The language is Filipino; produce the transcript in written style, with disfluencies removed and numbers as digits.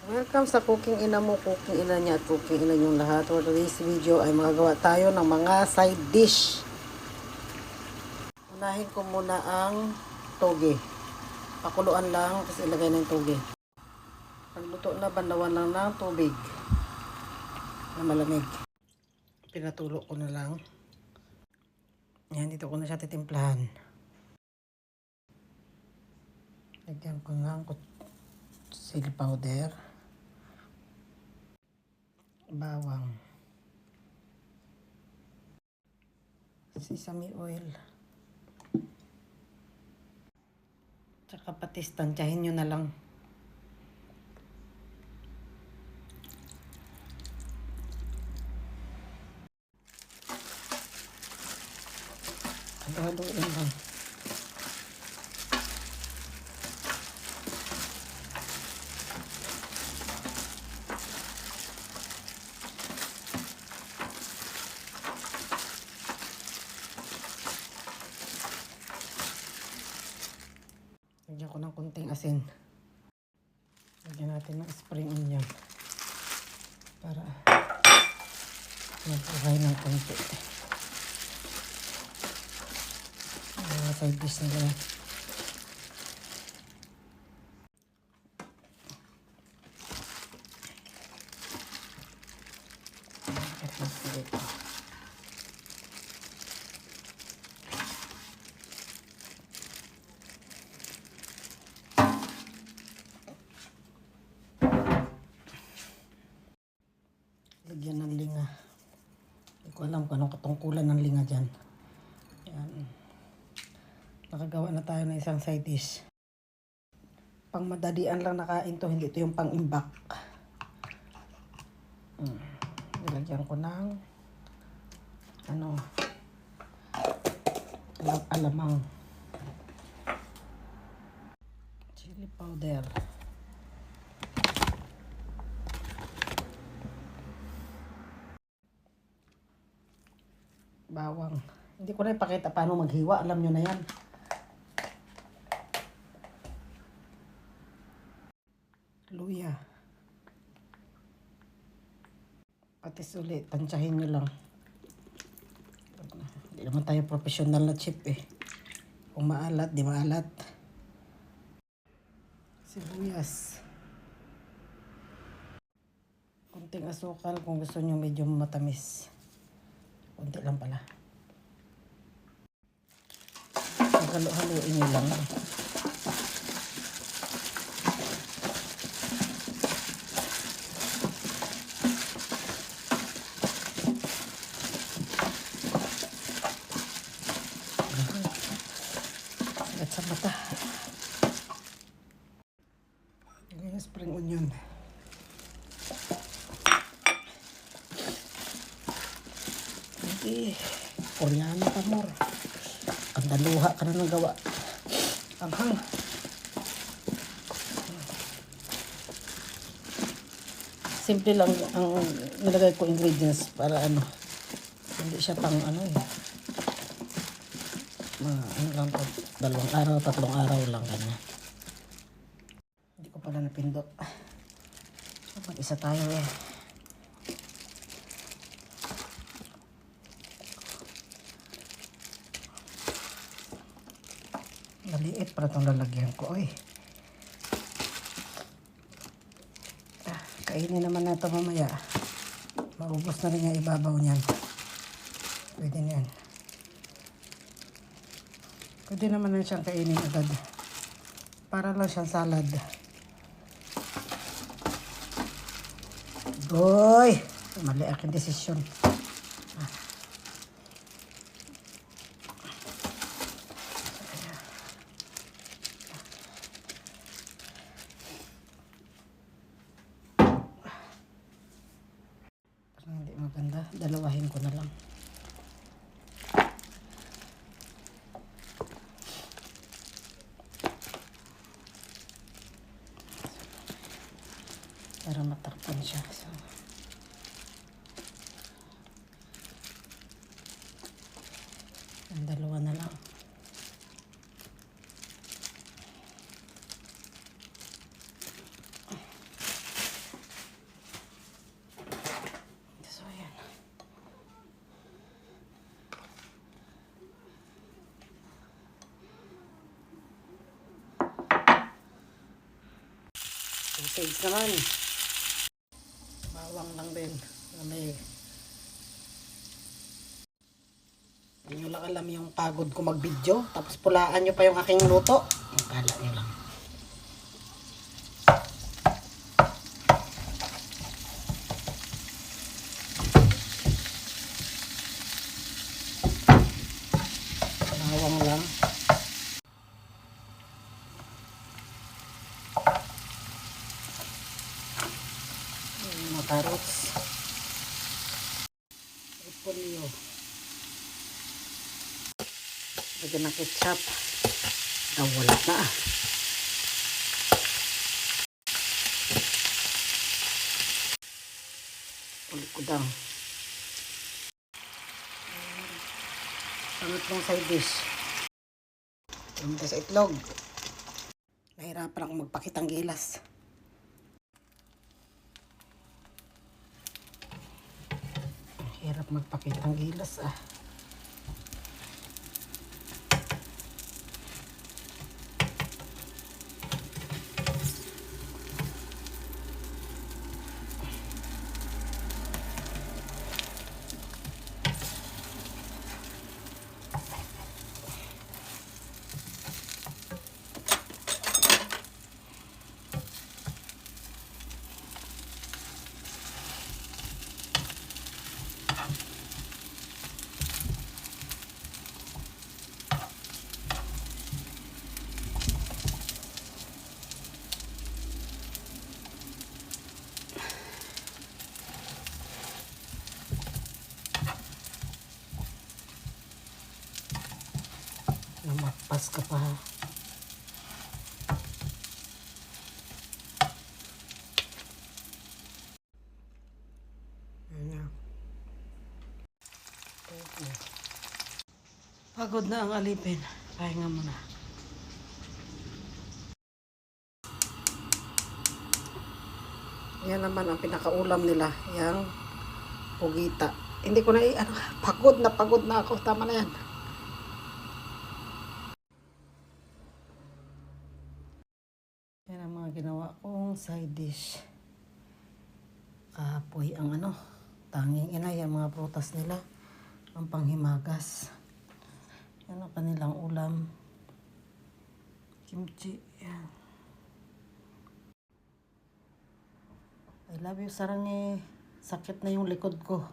Welcome sa Cooking Ina mo, Cooking Ina niya at Cooking Ina yung lahat. For today's video ay magagawa tayo ng mga side dish. Unahin ko muna ang toge. Pakuluan lang, tapos ilagay na yung toge. Pagluto na, bandawan lang ng tubig na malamig. Pinatulo ko na lang. Yan, dito ko na siya titimplahan. Lagyan ko ng chili powder, bawang, sesame oil, tsaka patis. Tansyahin nyo na lang. Halo-haloin lang. Lagyan ko ng konting asin. Lagyan natin ng spring onion para mag-fry ng konti. Side dish nila. Lagyan ng linga. Hindi ko alam kung anong katungkulan ng linga dyan. Yan. Nakagawa na tayo ng isang side dish. Pang madalian lang nakain to, hindi ito yung pang imbak. Nilagyan ko ng alamang, chili powder, bawang. Hindi ko na ipakita paano maghiwa, alam nyo na yan. Luya. Patis ulit, tansyahin nyo lang. Hindi naman tayo professional na chef eh. Kung maalat, di maalat. Sibuyas. Kunting asukal kung gusto nyo medyo matamis. Kunti lang pala. Halo-haloin nyo lang. At sa mata. Yung spring onion. Okay. Koreano pa more. Ang daluha ka na ng gawa. Anghang. Simple lang ang nilagay ko ingredients para hindi siya pang mga lang po, 2 araw, 3 araw lang ganyan. Hindi ko pala napindot. Mag-isa tayo eh. Maliit para itong lalagyan ko eh. Kainin naman na ito mamaya. Maubos na rin yung ibabaw niyan. Pwede na yan. Pwede naman na siyang kainin agad. Para lang siyang salad. Goy! Mali aking desisyon. Parang hindi maganda. Dalawahin ko na lang. Para matakpan siya. So, ang 2 na lang. Sausage naman. Bawang lang din. Lamig. Hindi nyo lang alam yung pagod ko mag-video. Tapos pulaan nyo pa yung aking luto. Yung kala nyo lang. Bawang lang. Yung mga carrots. Repolyo. Lagyan ng ketchup. Wala na. Ulit ko daw. Pangatlong side dish. Pumunta sa itlog. Nahirapan ako magpakitang gilas. Hirap magpakitang gilas ah. Lumakpas ka pa. Ayan. Okay. Pagod na ang alipin. Pahinga muna. Yan naman ang pinakaulam nila. Yang pugita. Hindi ko na pagod na ako. Tama na yan. Yan ang mga ginawa kong side dish. Kapoy ang tanging inay ang mga prutas nila. Ang panghimagas. Yan ang kanilang ulam. Kimchi. Yan. I love you, Sarang sakit na yung likod ko.